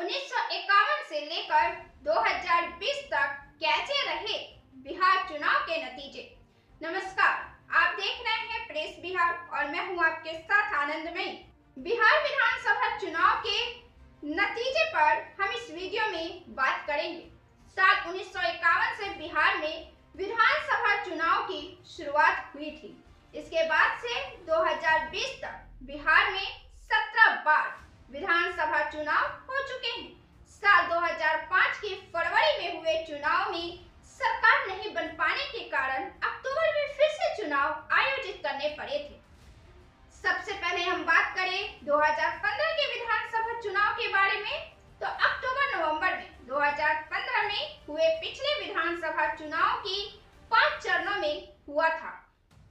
1951 से लेकर 2020 तक कैसे रहे बिहार चुनाव के नतीजे। नमस्कार, आप देख रहे हैं प्रेस बिहार और मैं हूं आपके साथ आनंदमयी। बिहार विधानसभा चुनाव के नतीजे पर हम इस वीडियो में बात करेंगे। साल 1951 से बिहार में विधानसभा चुनाव की शुरुआत हुई थी। इसके बाद से 2020 तक बिहार में 17 बार विधानसभा चुनाव हो चुके हैं। साल 2005 के फरवरी में हुए चुनाव में सरकार नहीं बन पाने के कारण अक्टूबर में फिर से चुनाव आयोजित करने पड़े थे। सबसे पहले हम बात करें 2015 के विधानसभा चुनाव के बारे में, तो अक्टूबर-नवंबर में 2015 में हुए पिछले विधानसभा चुनाव की 5 चरणों में हुआ था।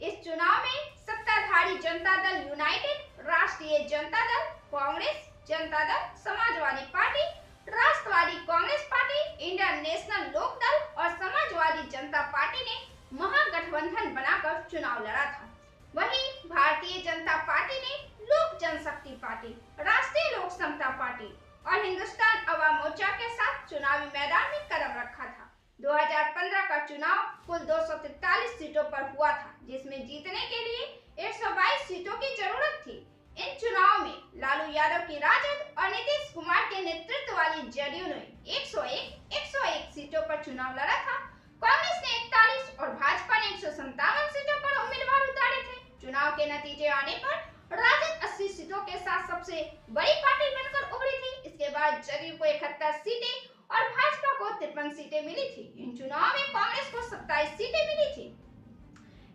इस चुनाव में सत्ताधारी जनता दल यूनाइटेड, राष्ट्रीय जनता दल, कांग्रेस, जनता दल, समाजवादी पार्टी, राष्ट्रवादी कांग्रेस पार्टी, इंडियन नेशनल लोक दल और समाजवादी जनता पार्टी ने महागठबंधन बनाकर चुनाव लड़ा था। वहीं भारतीय जनता पार्टी ने लोक जनशक्ति पार्टी, राष्ट्रीय लोक समता पार्टी और हिंदुस्तान अवाम मोर्चा के साथ चुनावी मैदान में कदम रखा था। 2015 का चुनाव कुल 243 सीटों पर हुआ था, जिसमें जीतने के लिए 122 सीटों की जरूरत थी। इन चुनाव में लालू यादव की राजद और नीतीश कुमार के नेतृत्व वाली जदयू ने 101 सीटों पर चुनाव लड़ा था। कांग्रेस ने 41 और भाजपा ने 157 सीटों पर उम्मीदवार उतारे थे। चुनाव के नतीजे आने पर राजद 80 सीटों के साथ सबसे बड़ी पार्टी बनकर उभरी थी। इसके बाद जदयू को 71 सीटें और भाजपा को 53 सीटें मिली थी। इन चुनाव में कांग्रेस को 27 सीटें मिली थी।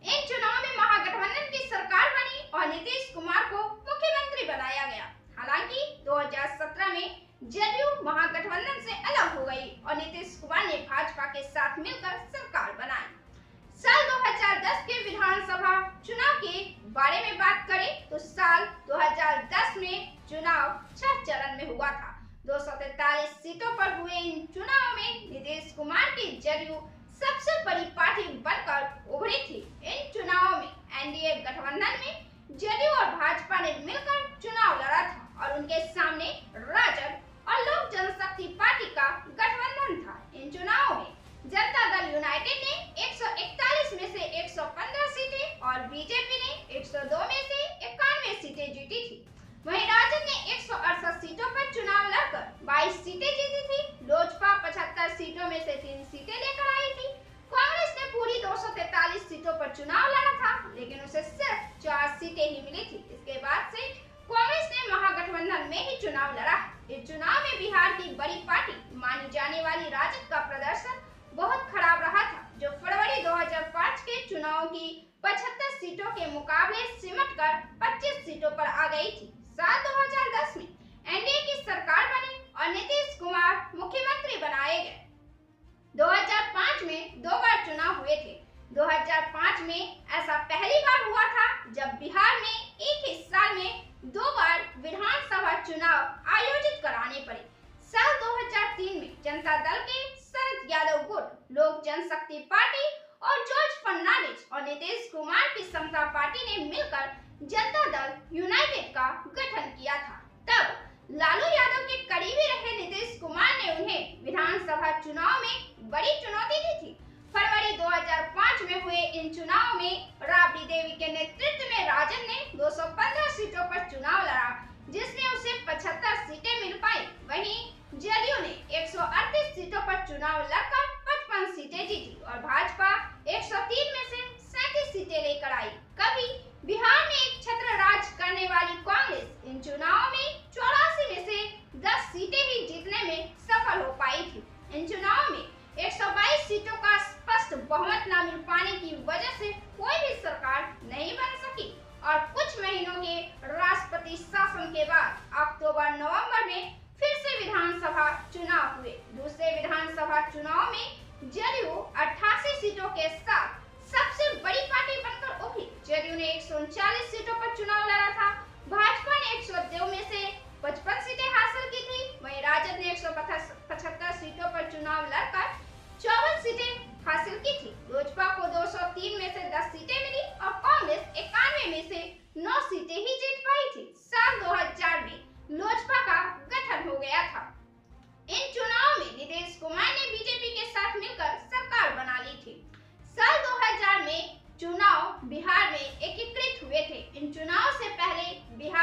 इन चुनाव में महागठबंधन की सरकार बनी और नीतीश कुमार को मुख्यमंत्री बनाया गया। हालांकि 2017 में जदयू महागठबंधन से अलग हो गई और नीतीश कुमार ने भाजपा के साथ मिलकर सरकार बनाई। साल 2010 के विधानसभा चुनाव के बारे में बात करें तो साल 2010 में चुनाव 6 चरण में हुआ था। 243 सीटों पर हुए इन चुनाव में नीतीश कुमार की जदयू सबसे बड़ी पार्टी बनकर उभरी थी। इन चुनावों में एनडीए गठबंधन में जदयू और भाजपा ने मिलकर चुनाव लड़ा था और उनके सामने राजद और लोक जनशक्ति पार्टी का गठबंधन था। इन चुनावों में जनता दल यूनाइटेड ने 141 में से 115 सीटें और बीजेपी ने 102 में से 91 सीटें जीती थी। वहीं राजद ने 168 सीटों पर चुनाव लड़कर 22 सीटें जीती थी। लोजपा 75 सीटों में से 3 सीटें लेकर आई थी। कांग्रेस ने पूरी 243 सीटों पर चुनाव लड़ा था, लेकिन उसे सिर्फ 4 सीटें ही मिली थी। इसके बाद से कांग्रेस ने महागठबंधन में ही चुनाव लड़ा। इस चुनाव में बिहार की बड़ी पार्टी मानी जाने वाली राजद का प्रदर्शन बहुत खराब रहा था, जो फरवरी 2005 के चुनाव की 75 सीटों के मुकाबले सिमटकर 25 सीटों पर आ गई थी। साल 2010 में एनडीए की सरकार बनी और नीतीश कुमार मुख्यमंत्री बनाए गए। 2005 में 2 बार चुनाव हुए थे। 2005 में ऐसा पहली बार हुआ था जब बिहार में एक ही साल में 2 बार विधानसभा चुनाव आयोजित कराने पड़े। साल 2003 में जनता दल के शरद यादव गुट, लोक जनशक्ति पार्टी और जॉर्ज फर्नांडिस और नीतीश कुमार की समता पार्टी ने मिलकर जनता दल यूनाइटेड का गठन किया था। तब लालू यादव के करीबी रहे नीतीश कुमार ने उन्हें विधानसभा चुनाव में बड़ी चुनौती दी थी। फरवरी 2005 में हुए इन चुनाव में राबड़ी देवी के नेतृत्व में राजद ने 215 सीटों पर चुनाव लड़ा, जिसमें उसे 75 सीटें मिल पाई। वहीं जदयू ने 138 सीटों पर चुनाव लड़कर 55 सीटें जीती और भाजपा 103 में से 37 सीटें लेकर आई। कभी बिहार में एक छत्र राज करने वाली कांग्रेस इन चुनावों में 84 में से 10 सीटें ही जीतने में सफल हो पाई थी। इन चुनावों में 122 सीटों का स्पष्ट बहुमत न मिल पाने की वजह से कोई भी सरकार नहीं बन सकी और कुछ महीनों के राष्ट्रपति शासन के बाद अक्टूबर-नवंबर में फिर से विधानसभा चुनाव हुए। दूसरे विधानसभा चुनाव में जदयू 88 सीटों के साथ सबसे बड़ी पार्टी बनकर उभरी। जदयू ने 139 सीटों पर चुनाव लड़ा था। भाजपा ने 102 में से 55 सीटें हासिल की थी। वहीं राजद ने 175 सीटों पर चुनाव लड़कर 54 सीटें हासिल की थी। लोजपा को 203 में से 10 सीटें मिली और कांग्रेस 91 में से 9 सीटें ही जीत पाई थी। साल 2004 में लोजपा का गठन हो गया था।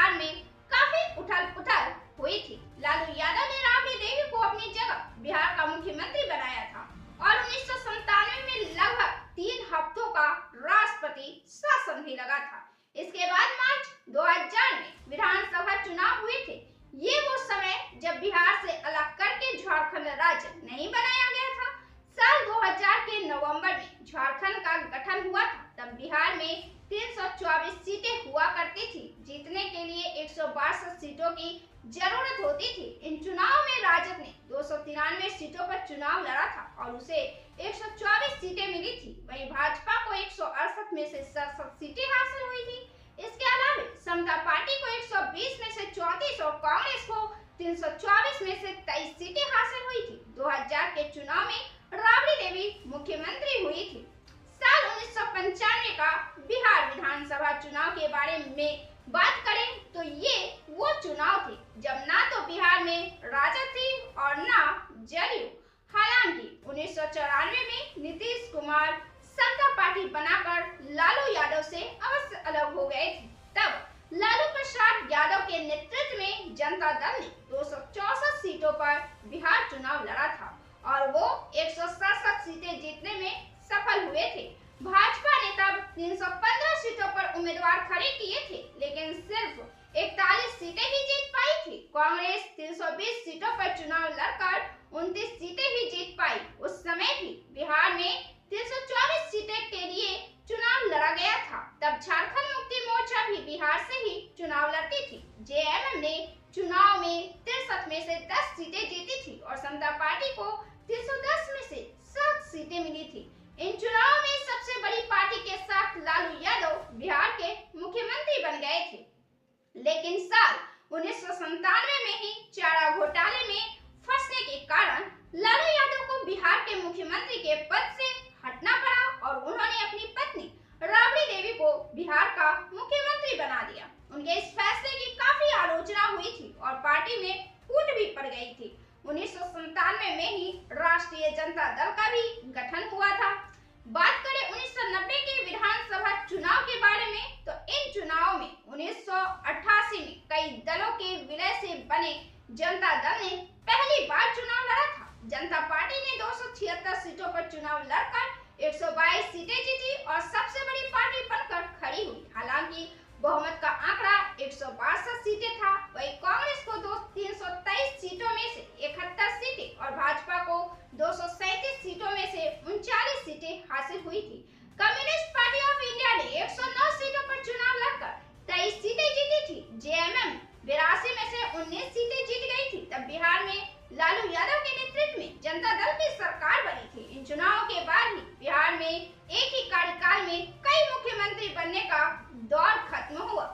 बिहार में काफी उथल पुथल हुई थी। लालू यादव ने राबड़ी देवी को अपनी जगह बिहार का मुख्यमंत्री बनाया था और 1997 में लगभग 3 हफ्तों का राष्ट्रपति शासन भी लगा था। इसके बाद मार्च 2000 में विधानसभा चुनाव हुए थे। ये वो समय जब बिहार से अलग करके झारखंड राज्य नहीं बनाया गया था। साल 2000 के नवंबर में झारखंड का गठन हुआ था। तब बिहार में 324 सीटें हुआ करती थी। जीतने के लिए 162 सीटों की जरूरत होती थी। इन चुनाव में राजद ने 293 सीटों पर चुनाव लड़ा था और उसे 124 सीटें मिली थी। वहीं भाजपा को 168 में से 67 सीटें हासिल हुई थी। इसके अलावा समता पार्टी को 120 में से 34 और कांग्रेस को 324 में से 23 सीटें हासिल हुई थी। 2000 के चुनाव में राबड़ी देवी मुख्यमंत्री हुई थी। साल 1995 का बिहार विधानसभा चुनाव के बारे में बात करें तो ये वो चुनाव थे जब ना तो बिहार में राजद थी और ना जदयू। हालांकि 1994 में नीतीश कुमार समता पार्टी बनाकर लालू यादव से अवश्य अलग हो गए थे। तब लालू प्रसाद यादव के नेतृत्व में जनता दल ने 264 सीटों पर बिहार चुनाव लड़ा था और वो 167 सीटें जीतने में सफल हुए थे। भाजपा ने तब 315 सीटों पर उम्मीदवार खड़े किए थे, लेकिन सिर्फ 41 सीटें ही जीत पाई थी। कांग्रेस 320 सीटों पर चुनाव लड़कर 29 सीटें ही जीत पाई। उस समय भी बिहार में 324 सीटें के लिए चुनाव लड़ा गया था। तब झारखंड मुक्ति मोर्चा भी बिहार से ही चुनाव लड़ती थी। जेएमएम ने चुनाव में 63 में से 10 सीटें जीती थी और समता पार्टी को 310 में से 7 सीटें मिली थी। इन चुनाव में सबसे बड़ी पार्टी के साथ लालू यादव बिहार के मुख्यमंत्री बन गए थे। लेकिन साल 1997 में ही चारा घोटाले में फंसने के कारण लालू यादव को बिहार के मुख्यमंत्री के पद से हटना पड़ा और उन्होंने अपनी पत्नी राबड़ी देवी को बिहार का मुख्यमंत्री बना दिया। उनके इस फैसले की काफी आलोचना हुई थी और पार्टी में फूट भी पड़ गई थी। 1997 में ही राष्ट्रीय जनता दल का भी गठन हुआ था। बात करें 1990 के विधानसभा चुनाव के बारे में तो इन चुनाव में 1988 में कई दलों के विलय से बने जनता दल ने पहली बार चुनाव लड़ा था। जनता पार्टी ने 276 सीटों पर चुनाव लड़कर 122 सीटें जीती और सबसे बड़ी पार्टी बनकर खड़ी हुई। हालांकि बहुमत का आंकड़ा 162 सीटें था। वहीं कांग्रेस को 323 सीटों में से 71 सीटें और भाजपा को 237 सीटों में से 39 सीटें हासिल हुई थी। कम्युनिस्ट पार्टी ऑफ इंडिया ने 109 सीटों पर चुनाव लड़कर 23 सीटें जीती थी। जेएमएम 82 में से 19 सीटें जीत गई थी। तब बिहार में लालू यादव के नेतृत्व में जनता दल की सरकार बनी थी। इन चुनावों के बाद ही बिहार में एक ही कार्यकाल में कई मुख्यमंत्री बनने का दौर खत्म हुआ।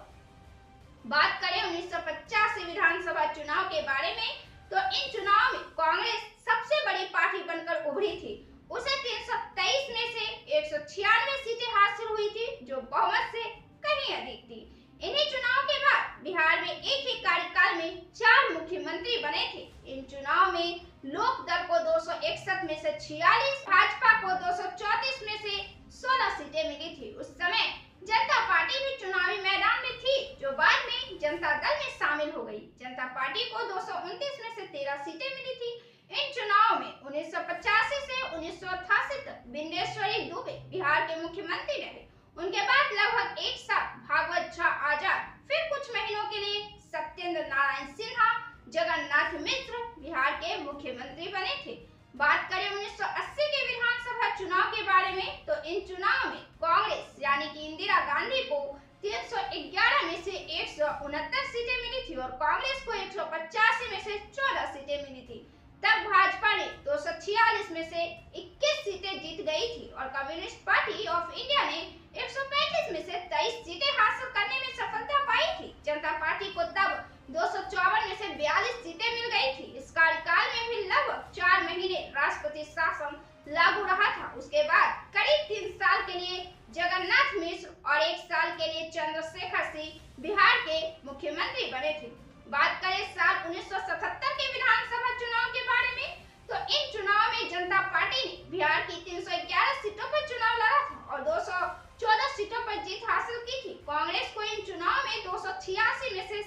बात करें 1985 विधानसभा चुनाव के बारे में तो इन चुनाव में कांग्रेस सबसे बड़ी पार्टी बनकर उभरी थी। उसे 323 में से 196 सीटें हासिल हुई थी, जो बहुमत से कहीं अधिक थी। इन्हीं चुनाव के बाद बिहार में एक ही कार्यकाल में 4 मुख्यमंत्री बने थे। इन चुनाव में लोक दल को 261 में से 46, भाजपा को 234 में से 16 सीटें मिली थी। उस समय जनता पार्टी भी चुनावी मैदान में थी, जो बाद में जनता दल में शामिल हो गई। जनता पार्टी को 229 में से 13 सीटें मिली थी। इन चुनाव में 1985 से 1988 तक बिंदेश्वरी दुबे बिहार के मुख्यमंत्री रहे। उनके बाद लगभग एक साल भागवत झा आजाद, फिर कुछ महीनों के लिए सत्येंद्र नारायण सिन्हा, जगन्नाथ मिश्र बिहार के मुख्यमंत्री बने थे। बात करें 1980 के विधानसभा चुनाव के बारे में तो इन चुनाव में कांग्रेस यानी कि इंदिरा गांधी को 311 में से 169 सीटें मिली थी और कांग्रेस को 185 में से 14 सीटें मिली थी। तब भाजपा ने 246 में से 21 सीटें जीत गई थी और कम्युनिस्ट पार्टी ऑफ इंडिया ने 135 में से 23 सीटें हासिल करने में सफलता पाई थी। जनता पार्टी को तब 254 में से 42 सीटें मिल गई थी। इस कार्यकाल में भी लगभग 4 महीने राष्ट्रपति शासन लागू रहा था। उसके बाद करीब 3 साल के लिए जगन्नाथ मिश्र और 1 साल के लिए चंद्रशेखर सिंह बिहार के मुख्यमंत्री बने थे। बात करें साल 1977 के विधानसभा चुनाव के बारे में तो इन चुनाव में जनता पार्टी ने बिहार की 311 सीटों पर चुनाव लड़ा था और 214 सीटों पर जीत हासिल की थी। कांग्रेस को इन चुनाव में 286 में से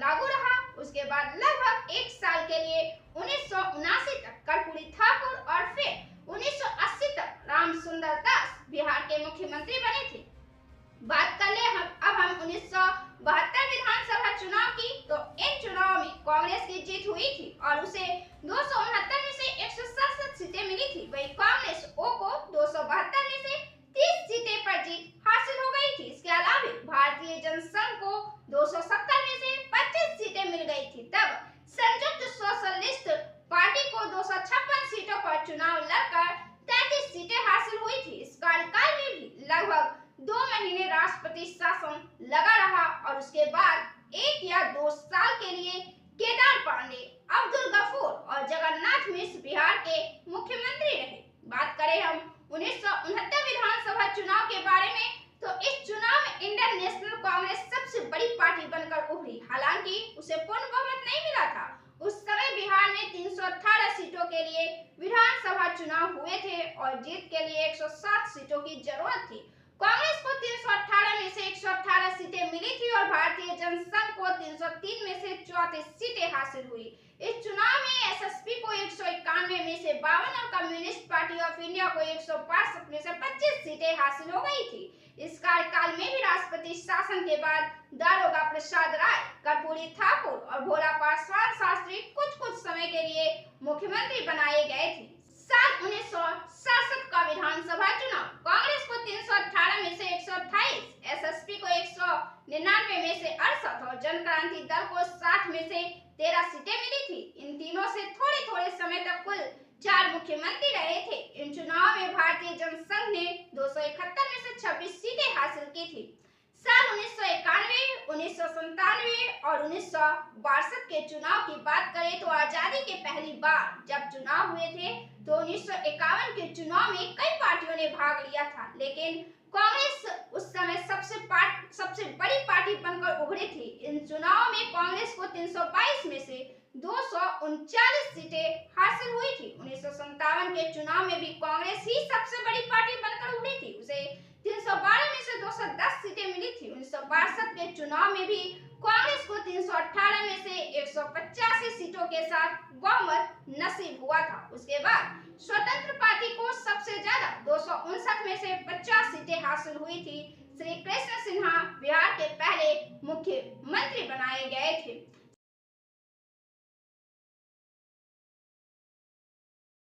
लागू रहा। उसके बाद लगभग एक साल के लिए 1979 तक कर्पूरी ठाकुर और फिर 1980 तक रामसुंदर दास बिहार के मुख्यमंत्री बने थे। बात कर ले हम 1972 विधानसभा चुनाव की, तो इन चुनाव में कांग्रेस की जीत हुई थी और उसे 269 में से 167 सीटें मिली थी। वही कांग्रेस ओ को 272 में से 30 सीटें पर जीत हासिल हो गई थी। इसके अलावा भारतीय जनसंघ को 270 में से 25 सीटें मिल गई थी। तब संयुक्त सोशलिस्ट पार्टी को 256 सीटों पर चुनाव लड़कर 33 सीटें हासिल हुई थी। इस कार्यकाल में भी लगभग 2 महीने राष्ट्रपति शासन लगा रहा और उसके बाद 1 या 2 साल के लिए केदार पांडे, अब्दुल गफूर और जगन्नाथ मिश्र बिहार के मुख्यमंत्री रहे। बात करें हम 1969 विधानसभा चुनाव के बारे में, तो इस चुनाव में इंडियन नेशनल कांग्रेस सबसे बड़ी पार्टी बनकर उभरी। हालांकि उसे पूर्ण बहुमत नहीं मिला था। उस समय बिहार में 318 सीटों के लिए विधानसभा चुनाव हुए थे और जीत के लिए 107 सीटों की जरूरत थी। कांग्रेस को 318 में से 118 सीटें मिली थी और भारतीय जनसंघ को 303 में से 34 सीटें हासिल हुई। इस चुनाव में एसएसपी को 191 में से 52 और कम्युनिस्ट पार्टी ऑफ इंडिया को 162 में से 25 सीटें हासिल हो गई थी। इस कार्यकाल में भी राष्ट्रपति शासन के बाद दारोगा प्रसाद राय, कर्पूरी ठाकुर और भोला पासवान शास्त्री कुछ समय के लिए मुख्यमंत्री बनाए गए थे। साल 1967 का विधानसभा चुनाव, कांग्रेस को 318 में से 128, एसएसपी को 199 में से 68 और जन क्रांति दल को 60 में से 13 सीटें मिली थी। इन तीनों से थोड़े समय तक कुल 4 मुख्यमंत्री रहे थे। इन चुनाव में भारतीय जनसंघ ने 271 में से 26 सीटें हासिल की थी। साल 1991, 1997 और 1962 के चुनाव की बात करें तो आजादी के पहली बार जब चुनाव हुए थे तो 1951 के चुनाव में कई पार्टियों ने भाग लिया था, लेकिन कांग्रेस उस समय सबसे बड़ी पार्टी बनकर उभरी थी। इन चुनाव में कांग्रेस को 322 में से 239 सीटें हासिल हुई थी। 1957 के चुनाव में भी कांग्रेस ही सबसे बड़ी पार्टी बनकर उभरी थी। उसे 312 में से 210 सीटें मिली थी। 1962 के चुनाव में भी कांग्रेस को 318 में से 185 सीटों के साथ बहुमत नसीब हुआ था। उसके बाद स्वतंत्र पार्टी को सबसे ज्यादा 259 में से 50 सीटें हासिल हुई थी। श्री कृष्ण सिन्हा बिहार के पहले